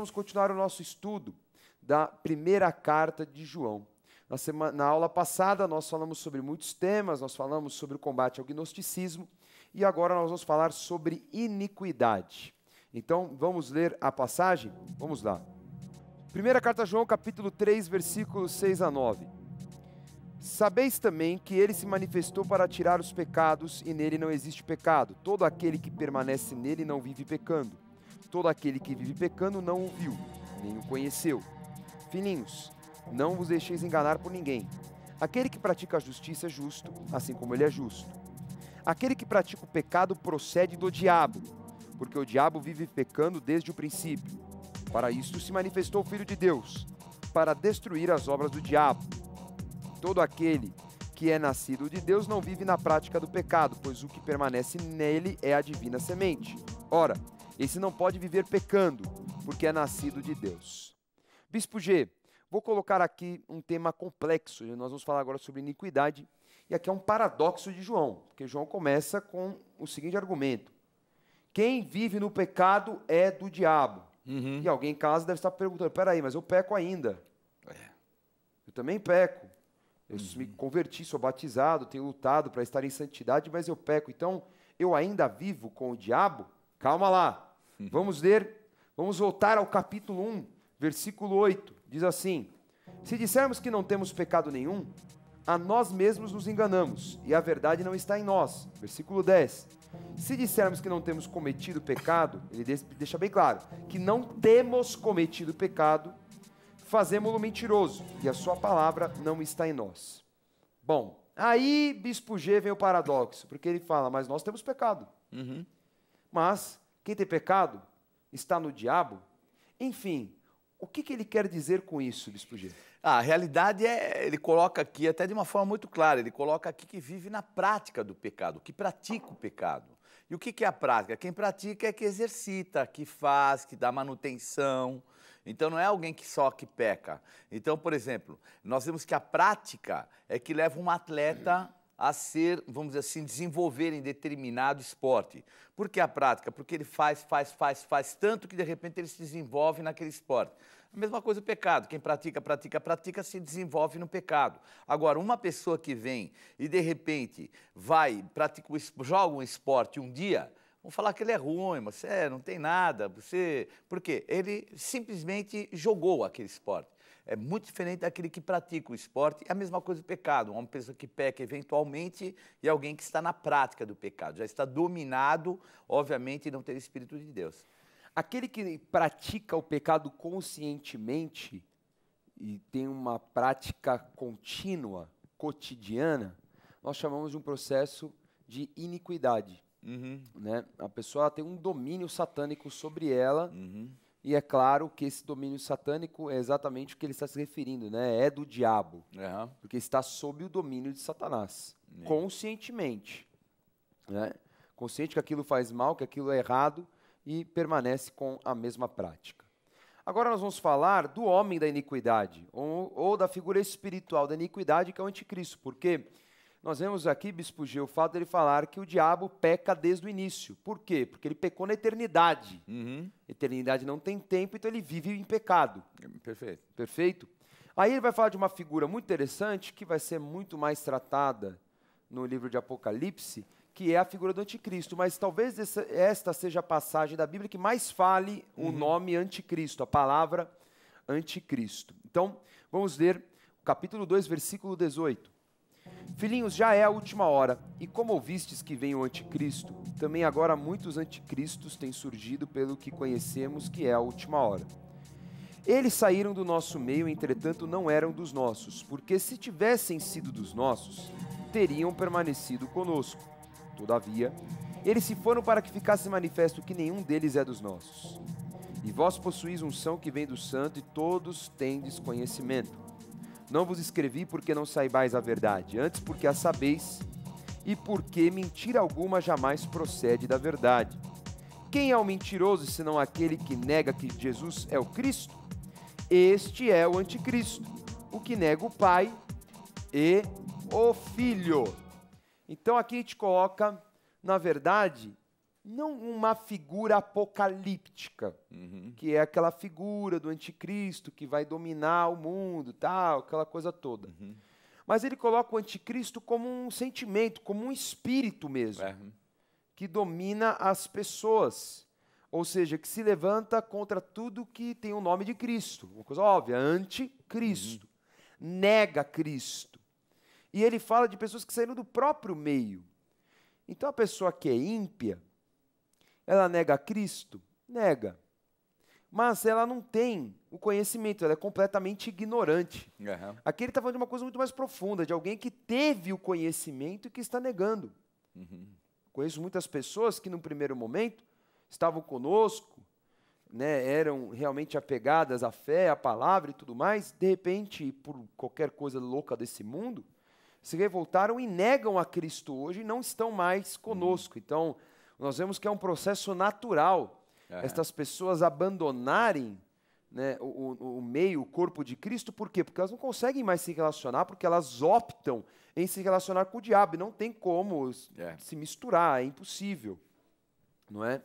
vamos continuar o nosso estudo da primeira carta de João. Na aula passada, nós falamos sobre muitos temas, nós falamos sobre o combate ao gnosticismo, e agora nós vamos falar sobre iniquidade. Então, vamos ler a passagem? Vamos lá. Primeira carta a João, capítulo 3, versículos 6 a 9. Sabeis também que ele se manifestou para tirar os pecados, e nele não existe pecado. Todo aquele que permanece nele não vive pecando. Todo aquele que vive pecando não o viu, nem o conheceu. Filhinhos, não vos deixeis enganar por ninguém. Aquele que pratica a justiça é justo, assim como ele é justo. Aquele que pratica o pecado procede do diabo, porque o diabo vive pecando desde o princípio. Para isto se manifestou o Filho de Deus, para destruir as obras do diabo. Todo aquele que é nascido de Deus não vive na prática do pecado, pois o que permanece nele é a divina semente. Ora, esse não pode viver pecando, porque é nascido de Deus. Bispo G, vou colocar aqui um tema complexo. Nós vamos falar agora sobre iniquidade. E aqui é um paradoxo de João, porque João começa com o seguinte argumento. Quem vive no pecado é do diabo. E alguém em casa deve estar perguntando, peraí, mas eu peco ainda. Eu também peco. Eu me converti, sou batizado, tenho lutado para estar em santidade, mas eu peco. Então, eu ainda vivo com o diabo? Calma lá. Vamos ler, vamos voltar ao capítulo 1, versículo 8. Diz assim, se dissermos que não temos pecado nenhum, a nós mesmos nos enganamos, e a verdade não está em nós. Versículo 10. Se dissermos que não temos cometido pecado, ele deixa bem claro, que não temos cometido pecado, fazemo-lo mentiroso, e a sua palavra não está em nós. Bom, aí Bispo G vem o paradoxo, porque ele fala, mas nós temos pecado. Mas quem tem pecado está no diabo. Enfim, o que ele quer dizer com isso, Bispo G? A realidade ele coloca aqui até de uma forma muito clara, ele coloca aqui que vive na prática do pecado, que pratica o pecado. E o que é a prática? Quem pratica é que exercita, que faz, que dá manutenção. Então não é alguém que só que peca. Então, por exemplo, nós vemos que a prática é que leva um atleta a ser, vamos dizer assim, desenvolver em determinado esporte. Por que a prática? Porque ele faz tanto que de repente ele se desenvolve naquele esporte. A mesma coisa o pecado, quem pratica, se desenvolve no pecado. Agora, uma pessoa que vem e de repente joga um esporte um dia, vão falar que ele é ruim, você não tem nada, por quê? Ele simplesmente jogou aquele esporte. É muito diferente daquele que pratica o esporte. É a mesma coisa do pecado. Uma pessoa que peca eventualmente e alguém que está na prática do pecado. Já está dominado, obviamente, e não tem o Espírito de Deus. Aquele que pratica o pecado conscientemente e tem uma prática contínua, cotidiana, nós chamamos de um processo de iniquidade. Né? A pessoa tem um domínio satânico sobre ela. E é claro que esse domínio satânico é exatamente o que ele está se referindo, né? É do diabo, porque está sob o domínio de Satanás, conscientemente. Né? Consciente que aquilo faz mal, que aquilo é errado e permanece com a mesma prática. Agora nós vamos falar do homem da iniquidade, ou da figura espiritual da iniquidade, que é o anticristo, porque nós vemos aqui, Bispo G, o fato dele falar que o diabo peca desde o início. Por quê? Porque ele pecou na eternidade. Eternidade não tem tempo, então ele vive em pecado. Perfeito. Perfeito? Aí ele vai falar de uma figura muito interessante, que vai ser muito mais tratada no livro de Apocalipse, que é a figura do anticristo. Mas talvez esta seja a passagem da Bíblia que mais fale o nome anticristo, a palavra anticristo. Então, vamos ler o capítulo 2, versículo 18. Filhinhos, já é a última hora, e como ouvistes que vem o anticristo, também agora muitos anticristos têm surgido pelo que conhecemos que é a última hora. Eles saíram do nosso meio, entretanto não eram dos nossos, porque se tivessem sido dos nossos, teriam permanecido conosco. Todavia, eles se foram para que ficasse manifesto que nenhum deles é dos nossos. E vós possuís unção que vem do santo, e todos tendes conhecimento. Não vos escrevi porque não saibais a verdade, antes porque a sabeis, e porque mentira alguma jamais procede da verdade. Quem é o mentiroso, senão aquele que nega que Jesus é o Cristo? Este é o anticristo, o que nega o Pai e o Filho. Então aqui a gente coloca, na verdade, não uma figura apocalíptica, que é aquela figura do anticristo que vai dominar o mundo, tal, aquela coisa toda. Mas ele coloca o anticristo como um sentimento, como um espírito mesmo, que domina as pessoas. Ou seja, que se levanta contra tudo que tem o nome de Cristo. Uma coisa óbvia, anticristo. Nega Cristo. E ele fala de pessoas que saíram do próprio meio. Então a pessoa que é ímpia, ela nega Cristo? Nega. Mas ela não tem o conhecimento, ela é completamente ignorante. Aqui ele está falando de uma coisa muito mais profunda, de alguém que teve o conhecimento e que está negando. Conheço muitas pessoas que, num primeiro momento, estavam conosco, né, eram realmente apegadas à fé, à palavra e tudo mais, de repente, por qualquer coisa louca desse mundo, se revoltaram e negam a Cristo hoje e não estão mais conosco. Então, nós vemos que é um processo natural estas pessoas abandonarem, né, o meio, o corpo de Cristo. Por quê? Porque elas não conseguem mais se relacionar, porque elas optam em se relacionar com o diabo, e não tem como se misturar, é impossível. Não é?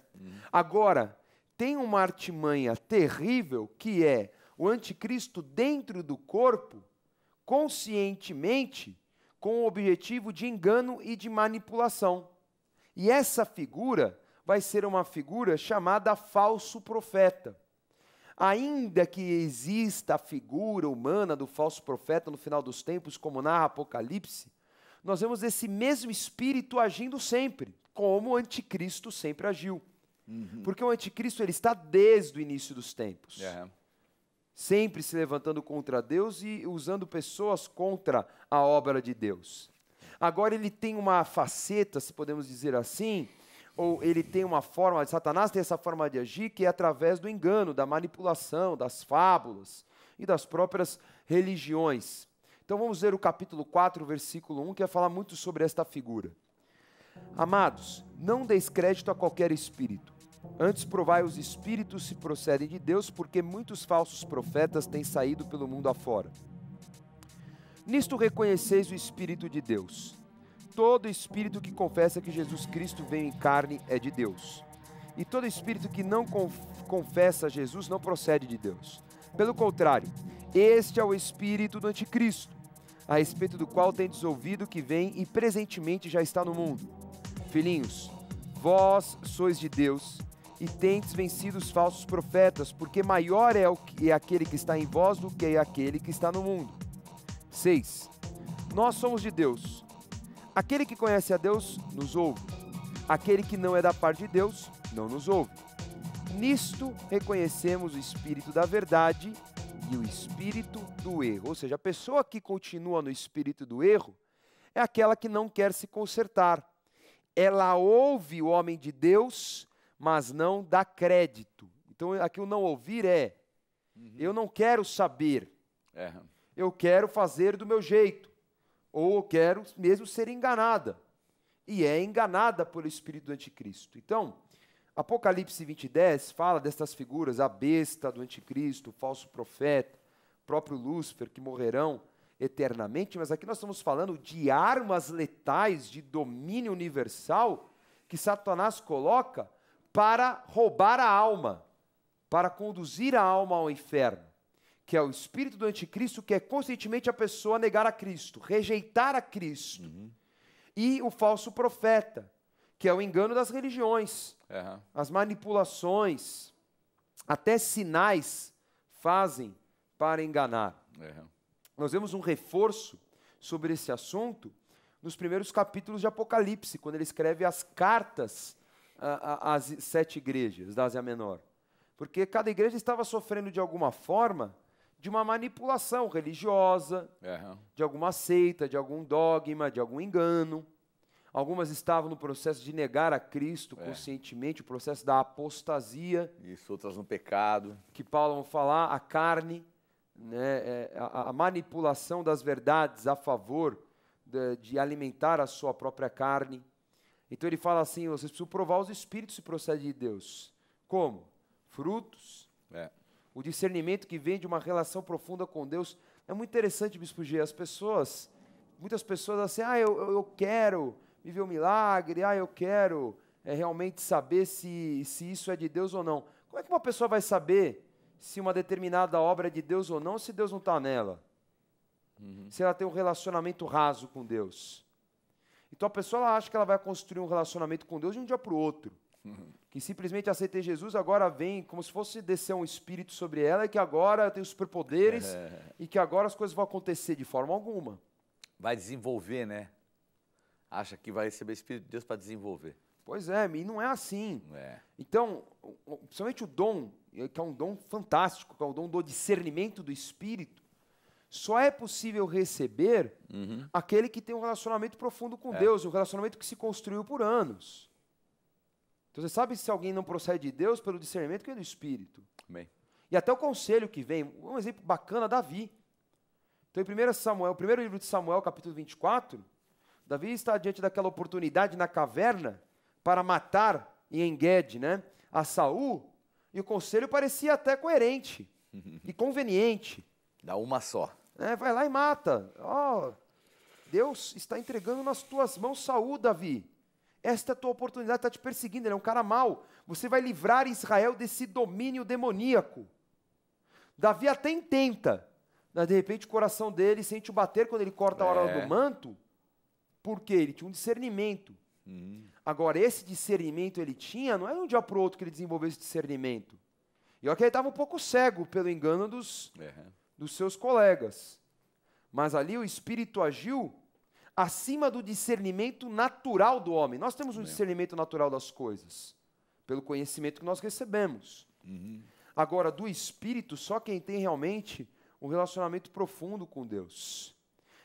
Agora, tem uma artimanha terrível, que é o anticristo dentro do corpo, conscientemente, com o objetivo de engano e de manipulação. E essa figura vai ser uma figura chamada falso profeta. Ainda que exista a figura humana do falso profeta no final dos tempos, como narra Apocalipse, nós vemos esse mesmo espírito agindo sempre, como o anticristo sempre agiu. Porque o anticristo ele está desde o início dos tempos. Sempre se levantando contra Deus e usando pessoas contra a obra de Deus. Agora ele tem uma faceta, se podemos dizer assim, ou ele tem uma forma, Satanás tem essa forma de agir, que é através do engano, da manipulação, das fábulas e das próprias religiões. Então vamos ver o capítulo 4, versículo 1, que vai falar muito sobre esta figura. Amados, não deis crédito a qualquer espírito. Antes provai os espíritos se procedem de Deus, porque muitos falsos profetas têm saído pelo mundo afora. Nisto reconheceis o Espírito de Deus. Todo espírito que confessa que Jesus Cristo veio em carne é de Deus. E todo espírito que não confessa Jesus não procede de Deus. Pelo contrário, este é o espírito do anticristo, a respeito do qual tendes ouvido que vem e presentemente já está no mundo. Filhinhos, vós sois de Deus e tendes vencido os falsos profetas, porque maior é aquele que está em vós do que aquele que está no mundo. 6. Nós somos de Deus. Aquele que conhece a Deus, nos ouve. Aquele que não é da parte de Deus, não nos ouve. Nisto reconhecemos o espírito da verdade e o espírito do erro. Ou seja, a pessoa que continua no espírito do erro é aquela que não quer se consertar. Ela ouve o homem de Deus, mas não dá crédito. Então, aqui o não ouvir é, eu não quero saber, eu quero fazer do meu jeito, ou eu quero mesmo ser enganada. E é enganada pelo espírito do anticristo. Então, Apocalipse 20:10 fala destas figuras, a besta do anticristo, o falso profeta, o próprio Lúcifer, que morrerão eternamente, mas aqui nós estamos falando de armas letais de domínio universal que Satanás coloca para roubar a alma, para conduzir a alma ao inferno, que é o espírito do anticristo, que é conscientemente a pessoa negar a Cristo, rejeitar a Cristo. E o falso profeta, que é o engano das religiões, as manipulações, até sinais fazem para enganar. Nós vemos um reforço sobre esse assunto nos primeiros capítulos de Apocalipse, quando ele escreve as cartas às 7 igrejas da Ásia Menor. Porque cada igreja estava sofrendo de alguma forma de uma manipulação religiosa, de alguma seita, de algum dogma, de algum engano. Algumas estavam no processo de negar a Cristo conscientemente, o processo da apostasia. Isso, outras no pecado. Que Paulo vai falar, a carne, né, a manipulação das verdades a favor de alimentar a sua própria carne. Então ele fala assim, vocês precisam provar os espíritos se procedem de Deus. Como? Frutos. O discernimento que vem de uma relação profunda com Deus. É muito interessante, Bispo G, muitas pessoas assim, eu quero viver um milagre, eu quero realmente saber se isso é de Deus ou não. Como é que uma pessoa vai saber se uma determinada obra é de Deus ou não, se Deus não está nela? Se ela tem um relacionamento raso com Deus. Então a pessoa ela acha que ela vai construir um relacionamento com Deus de um dia para o outro. Que simplesmente aceitei Jesus, agora vem como se fosse descer um espírito sobre ela e que agora tem os superpoderes e que agora as coisas vão acontecer de forma alguma. Vai desenvolver, né? Acha que vai receber o Espírito de Deus para desenvolver. Pois é, e não é assim. É. Então, principalmente o dom, que é um dom fantástico, que é o dom do discernimento do Espírito, só é possível receber aquele que tem um relacionamento profundo com Deus, um relacionamento que se construiu por anos. Então você sabe se alguém não procede de Deus pelo discernimento que é do Espírito. Amém. E até o conselho que vem, um exemplo bacana, Davi. Então em 1 Samuel, o primeiro livro de Samuel, capítulo 24, Davi está diante daquela oportunidade na caverna para matar em En-Gedi, né, a Saul, e o conselho parecia até coerente e conveniente. Dá uma só. Vai lá e mata. Deus está entregando nas tuas mãos Saul, Davi. Esta é a tua oportunidade, está te perseguindo, ele é um cara mau. Você vai livrar Israel desse domínio demoníaco. Davi até intenta, mas de repente o coração dele sente o bater quando ele corta a hora do manto, porque ele tinha um discernimento. Agora, esse discernimento ele tinha, não é de um dia para o outro que ele desenvolveu esse discernimento. E olha que ele estava um pouco cego pelo engano dos seus colegas. Mas ali o Espírito agiu acima do discernimento natural do homem. Nós temos um discernimento natural das coisas, pelo conhecimento que nós recebemos. Agora, do Espírito, só quem tem realmente um relacionamento profundo com Deus.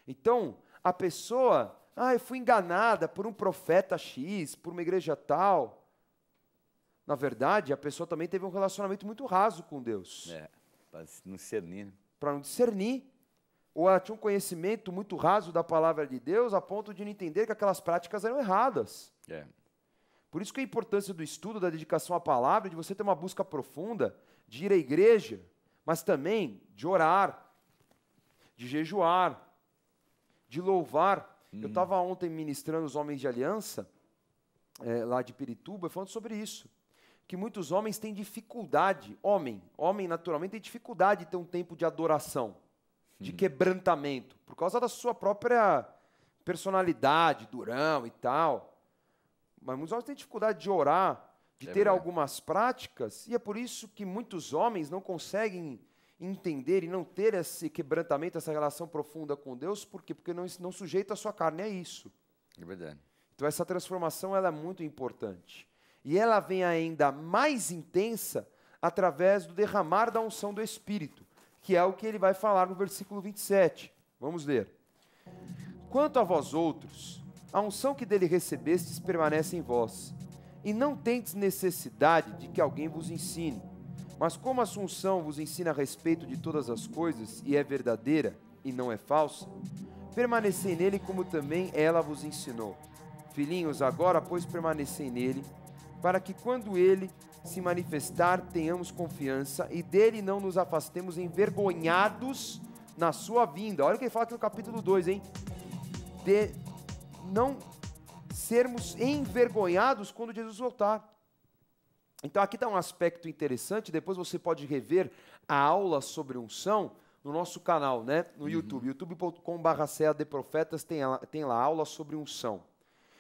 Então, a pessoa, eu fui enganada por um profeta X, por uma igreja tal. Na verdade, a pessoa também teve um relacionamento muito raso com Deus. Para não discernir. Para não discernir. Ou ela tinha um conhecimento muito raso da palavra de Deus, a ponto de não entender que aquelas práticas eram erradas. Por isso que a importância do estudo, da dedicação à palavra, de você ter uma busca profunda, de ir à igreja, mas também de orar, de jejuar, de louvar. Eu estava ontem ministrando os homens de aliança, lá de Pirituba, falando sobre isso. Que muitos homens têm dificuldade, homem naturalmente tem dificuldade de ter um tempo de adoração, de quebrantamento, por causa da sua própria personalidade, durão e tal. Mas muitos homens têm dificuldade de orar, de ter algumas práticas, e é por isso que muitos homens não conseguem entender e não ter esse quebrantamento, essa relação profunda com Deus. Por quê? Porque não sujeita a sua carne a isso. É verdade. Então essa transformação ela é muito importante. E ela vem ainda mais intensa através do derramar da unção do Espírito, que é o que ele vai falar no versículo 27. Vamos ler. Quanto a vós outros, a unção que dele recebestes permanece em vós, e não tendes necessidade de que alguém vos ensine. Mas como a unção vos ensina a respeito de todas as coisas, e é verdadeira, e não é falsa, permanecei nele como também ela vos ensinou. Filhinhos, agora, pois, permanecei nele, para que quando ele se manifestar, tenhamos confiança e dele não nos afastemos envergonhados na sua vinda. Olha o que ele fala aqui no capítulo 2, hein? De não sermos envergonhados quando Jesus voltar. Então aqui está um aspecto interessante, depois você pode rever a aula sobre unção no nosso canal, né? No YouTube, youtube.com/ceadeprofetas tem lá aula sobre unção.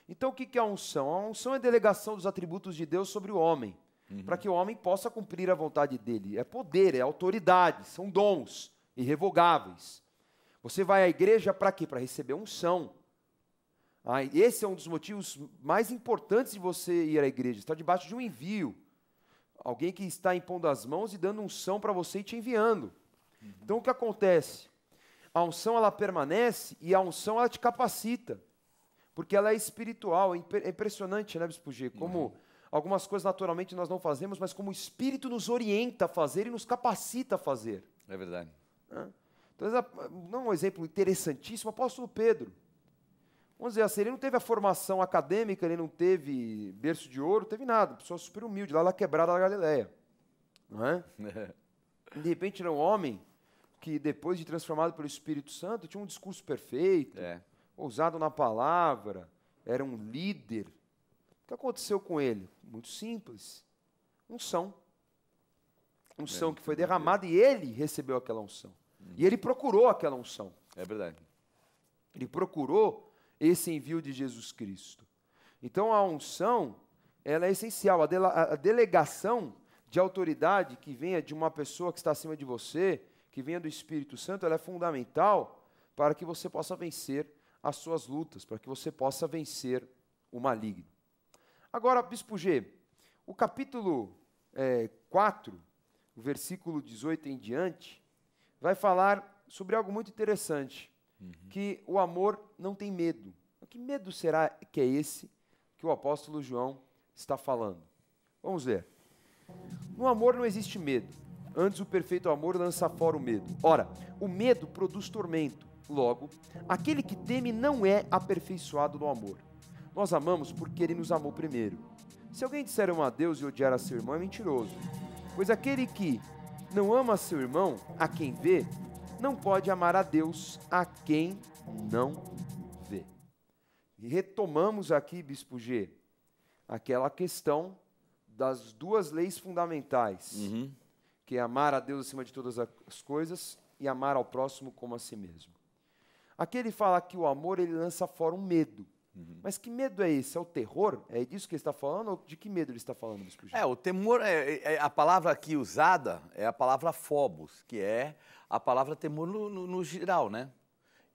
Então o que é a unção? A unção é a delegação dos atributos de Deus sobre o homem, para que o homem possa cumprir a vontade dele. É poder, é autoridade, são dons irrevogáveis. Você vai à igreja para quê? Para receber unção. Esse é um dos motivos mais importantes de você ir à igreja, estar debaixo de um envio. Alguém que está impondo as mãos e dando unção para você e te enviando. Então o que acontece? A unção ela permanece e a unção ela te capacita. Porque ela é espiritual, é impressionante, né, Bispo G? Como algumas coisas naturalmente nós não fazemos, mas como o Espírito nos orienta a fazer e nos capacita a fazer. É verdade. Então, um exemplo interessantíssimo, o apóstolo Pedro. Vamos dizer assim, ele não teve a formação acadêmica, ele não teve berço de ouro, não teve nada, pessoa super humilde, lá na quebrada da Galileia. Não é? De repente era um homem que, depois de transformado pelo Espírito Santo, tinha um discurso perfeito, ousado na palavra, era um líder, O que aconteceu com ele? Muito simples. Unção. Unção que foi derramada e ele recebeu aquela unção. E ele procurou aquela unção. É verdade. Ele procurou esse envio de Jesus Cristo. Então a unção, ela é essencial. A delegação de autoridade que venha de uma pessoa que está acima de você, que venha do Espírito Santo, ela é fundamental para que você possa vencer as suas lutas, para que você possa vencer o maligno. Agora, Bispo G, o capítulo 4, o versículo 18 em diante, vai falar sobre algo muito interessante, que o amor não tem medo. Que medo será que é esse que o apóstolo João está falando? Vamos ver. No amor não existe medo. Antes, o perfeito amor lança fora o medo. Ora, o medo produz tormento. Logo, aquele que teme não é aperfeiçoado no amor. Nós amamos porque ele nos amou primeiro. Se alguém disser a Deus e odiar a seu irmão, é mentiroso. Pois aquele que não ama seu irmão, a quem vê, não pode amar a Deus, a quem não vê. E retomamos aqui, Bispo G, aquela questão das duas leis fundamentais, que é amar a Deus acima de todas as coisas e amar ao próximo como a si mesmo. Aqui ele fala que o amor ele lança fora um medo. Mas que medo é esse? É o terror? É disso que ele está falando? Ou de que medo ele está falando, Bispo G? O temor, a palavra aqui usada é a palavra phobos, que é a palavra temor no geral, né?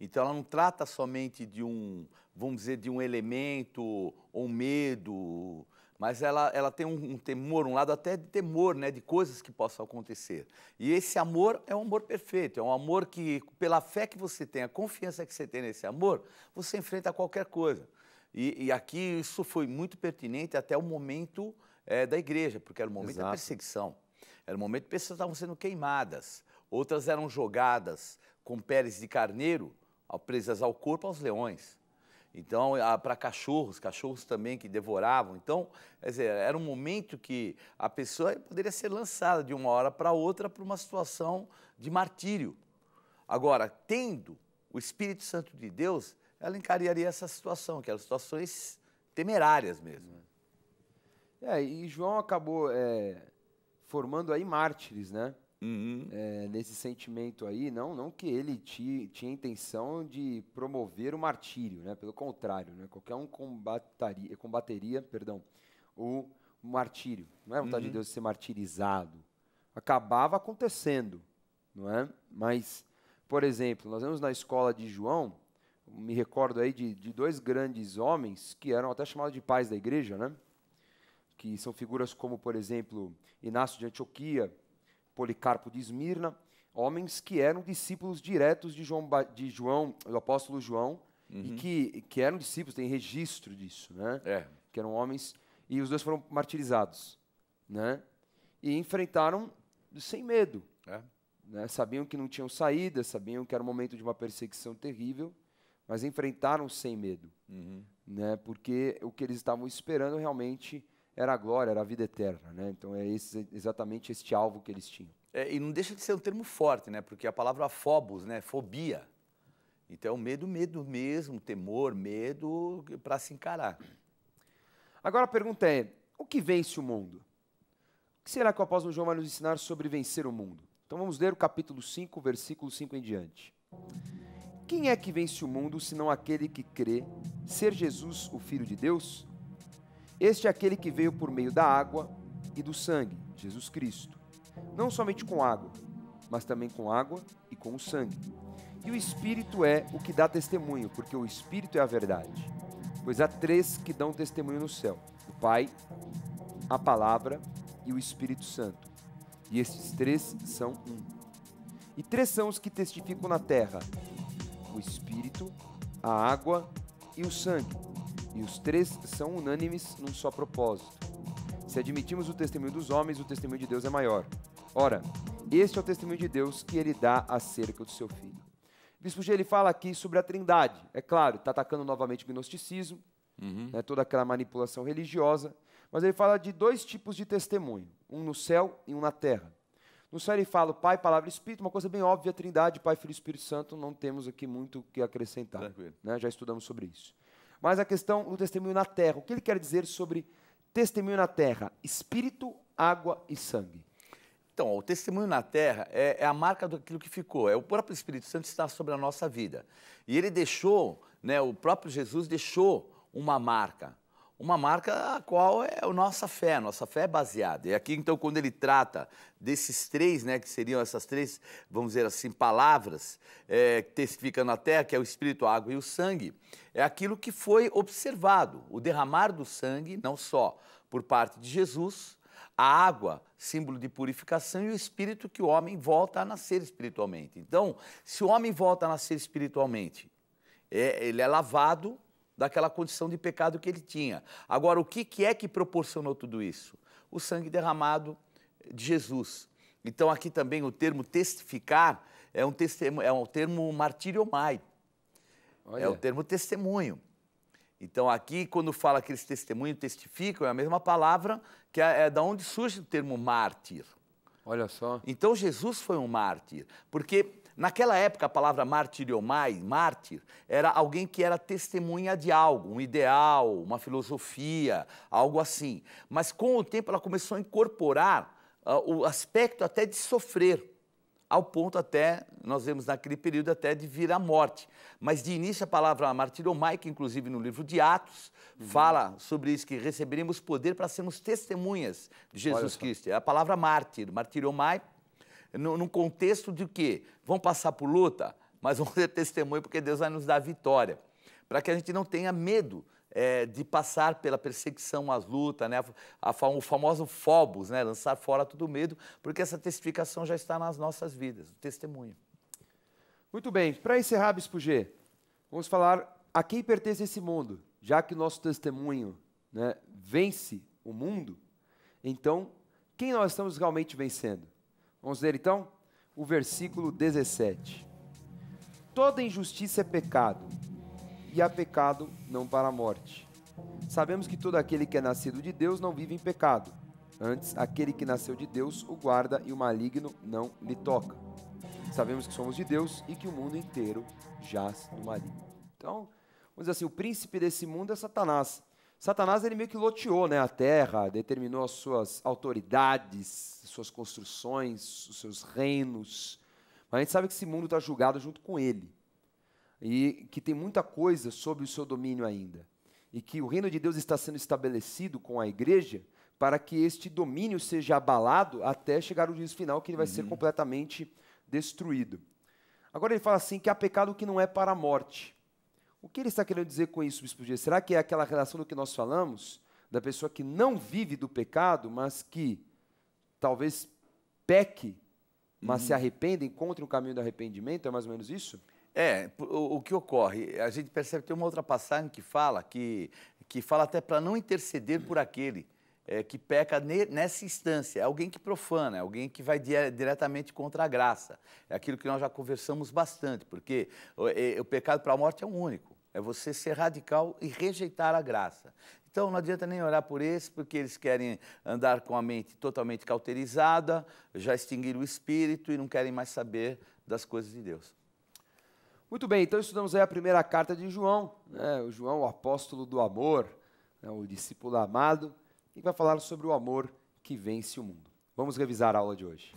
Então ela não trata somente de vamos dizer, de um elemento ou medo, mas ela tem um temor, um lado até de temor, né, de coisas que possam acontecer. E esse amor é um amor perfeito, é um amor que, pela fé que você tem, a confiança que você tem nesse amor, você enfrenta qualquer coisa. E aqui isso foi muito pertinente até o momento da igreja, porque era o momento da perseguição. Era o momento que pessoas estavam sendo queimadas, outras eram jogadas com peles de carneiro, presas ao corpo, aos leões. Então, para cachorros também que devoravam. Então, quer dizer, era um momento que a pessoa poderia ser lançada de uma hora para outra para uma situação de martírio. Agora, tendo o Espírito Santo de Deus, ela encararia essa situação, que eram situações temerárias mesmo. E João acabou formando aí mártires, né? Nesse sentimento aí, não que ele tinha intenção de promover o martírio, né? Pelo contrário, né? Qualquer um combateria o martírio. Não é vontade de Deus ser martirizado. Acabava acontecendo, não é? Mas, por exemplo, nós vemos na escola de João, me recordo aí de dois grandes homens que eram até chamados de pais da igreja, né? Que são figuras como, por exemplo, Inácio de Antioquia, Policarpo de Esmirna, homens que eram discípulos diretos de João, do apóstolo João, e que eram discípulos, tem registro disso, né? Que eram homens, e os dois foram martirizados, né? E enfrentaram sem medo, né? Sabiam que não tinham saída, sabiam que era um momento de uma perseguição terrível, mas enfrentaram sem medo, né? Porque o que eles estavam esperando realmente era a glória, era a vida eterna, né? Então é exatamente este alvo que eles tinham. E não deixa de ser um termo forte, né? Porque a palavra phobos, né? Fobia. Então medo mesmo, temor, medo para se encarar. Agora a pergunta é, o que vence o mundo? O que será que o apóstolo João vai nos ensinar sobre vencer o mundo? Então vamos ler o capítulo 5, versículo 5 em diante. Quem é que vence o mundo, senão aquele que crê ser Jesus, o Filho de Deus? Este é aquele que veio por meio da água e do sangue, Jesus Cristo. Não somente com água, mas também com água e com o sangue. E o Espírito é o que dá testemunho, porque o Espírito é a verdade. Pois há três que dão testemunho no céu: o Pai, a Palavra e o Espírito Santo. E estes três são um. E três são os que testificam na terra: o Espírito, a água e o sangue. E os três são unânimes num só propósito. Se admitimos o testemunho dos homens, o testemunho de Deus é maior. Ora, este é o testemunho de Deus que ele dá acerca do seu Filho. O Bispo G, ele fala aqui sobre a Trindade. É claro, está atacando novamente o gnosticismo, né, toda aquela manipulação religiosa, mas ele fala de dois tipos de testemunho, um no céu e um na terra. No céu ele fala o Pai, Palavra e Espírito, uma coisa bem óbvia, Trindade, Pai, Filho e Espírito Santo, não temos aqui muito o que acrescentar, né, já estudamos sobre isso. mas a questão do testemunho na terra. O que ele quer dizer sobre testemunho na terra? Espírito, água e sangue. Então, o testemunho na terra é a marca daquilo que ficou. O próprio Espírito Santo está sobre a nossa vida. E ele deixou, né, o próprio Jesus deixou uma marca a qual é a nossa fé é baseada. E aqui, então, quando ele trata desses três, né, que seriam essas três, vamos dizer assim, palavras, que testificam na terra, que é o Espírito, a água e o sangue, é aquilo que foi observado, o derramar do sangue, não só por parte de Jesus, a água, símbolo de purificação, e o Espírito, que o homem volta a nascer espiritualmente. Então, se o homem volta a nascer espiritualmente, ele é lavado daquela condição de pecado que ele tinha. Agora, o que é que proporcionou tudo isso? O sangue derramado de Jesus. Então, aqui também o termo testificar é um termo martiriomai. É o termo testemunho. Então, aqui, quando fala que eles testemunham, testificam, é a mesma palavra que é da onde surge o termo mártir. Olha só. Então, Jesus foi um mártir, porque naquela época a palavra martiriomai, mártir, era alguém que era testemunha de algo, um ideal, uma filosofia, algo assim. Mas, com o tempo, ela começou a incorporar o aspecto até de sofrer, ao ponto até, nós vemos naquele período até de vir à morte. Mas de início a palavra martiriomai, que inclusive no livro de Atos, fala sobre isso, que receberemos poder para sermos testemunhas de Jesus Cristo. É a palavra mártir, martiriomai, num contexto de quê? Vão passar por luta, mas vão ser testemunho porque Deus vai nos dar vitória. Para que a gente não tenha medo de passar pela perseguição, as lutas, né? O famoso phobos, né? Lançar fora todo medo, porque essa testificação já está nas nossas vidas, o testemunho. Muito bem, para encerrar, Bispo G, vamos falar a quem pertence esse mundo. Já que o nosso testemunho, né, vence o mundo, então, quem nós estamos realmente vencendo? Vamos ler então o versículo 17. Toda injustiça é pecado, e há pecado não para a morte. Sabemos que todo aquele que é nascido de Deus não vive em pecado. Antes, aquele que nasceu de Deus o guarda e o maligno não lhe toca. Sabemos que somos de Deus e que o mundo inteiro jaz no maligno. Então, vamos dizer assim, o príncipe desse mundo é Satanás. Satanás, ele meio que loteou, né, a terra, determinou as suas autoridades, suas construções, os seus reinos. Mas a gente sabe que esse mundo está julgado junto com ele. E que tem muita coisa sob o seu domínio ainda. E que o reino de Deus está sendo estabelecido com a igreja para que este domínio seja abalado até chegar o juízo final, que ele vai ser completamente destruído. Agora ele fala assim que há pecado que não é para a morte. O que ele está querendo dizer com isso, Bispo G? Será que é aquela relação do que nós falamos, da pessoa que não vive do pecado, mas que talvez peque, mas se arrependa, encontre um caminho do arrependimento? É mais ou menos isso? O que ocorre, a gente percebe que tem uma outra passagem que fala até para não interceder por aquele que peca nessa instância, é alguém que profana, é alguém que vai diretamente contra a graça. É aquilo que nós já conversamos bastante, porque o pecado para a morte é um único, é você ser radical e rejeitar a graça. Então não adianta nem orar por esse, porque eles querem andar com a mente totalmente cauterizada, já extinguiram o espírito e não querem mais saber das coisas de Deus. Muito bem, então estudamos aí a primeira carta de João, né? O João, o apóstolo do amor, né? O discípulo amado, e vai falar sobre o amor que vence o mundo. Vamos revisar a aula de hoje.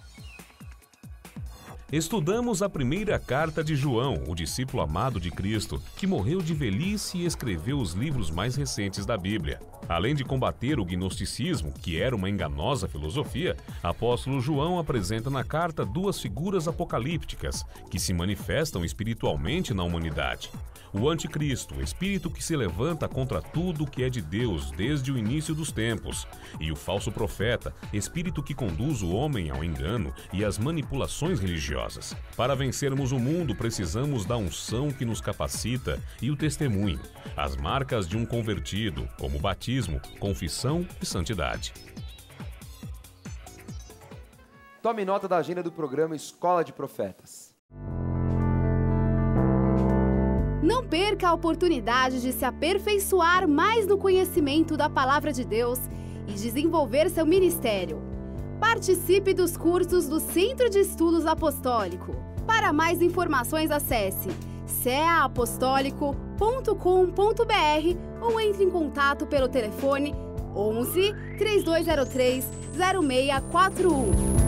Estudamos a primeira carta de João, o discípulo amado de Cristo, que morreu de velhice e escreveu os livros mais recentes da Bíblia. Além de combater o gnosticismo, que era uma enganosa filosofia, apóstolo João apresenta na carta duas figuras apocalípticas que se manifestam espiritualmente na humanidade. O anticristo, espírito que se levanta contra tudo que é de Deus desde o início dos tempos, e o falso profeta, espírito que conduz o homem ao engano e às manipulações religiosas. Para vencermos o mundo, precisamos da unção que nos capacita e o testemunho, as marcas de um convertido, como batismo, confissão e santidade. Tome nota da agenda do programa Escola de Profetas. Não perca a oportunidade de se aperfeiçoar mais no conhecimento da Palavra de Deus e desenvolver seu ministério. Participe dos cursos do Centro de Estudos Apostólico. Para mais informações, acesse ceaapostólico.com.br ou entre em contato pelo telefone 11 3203 0641.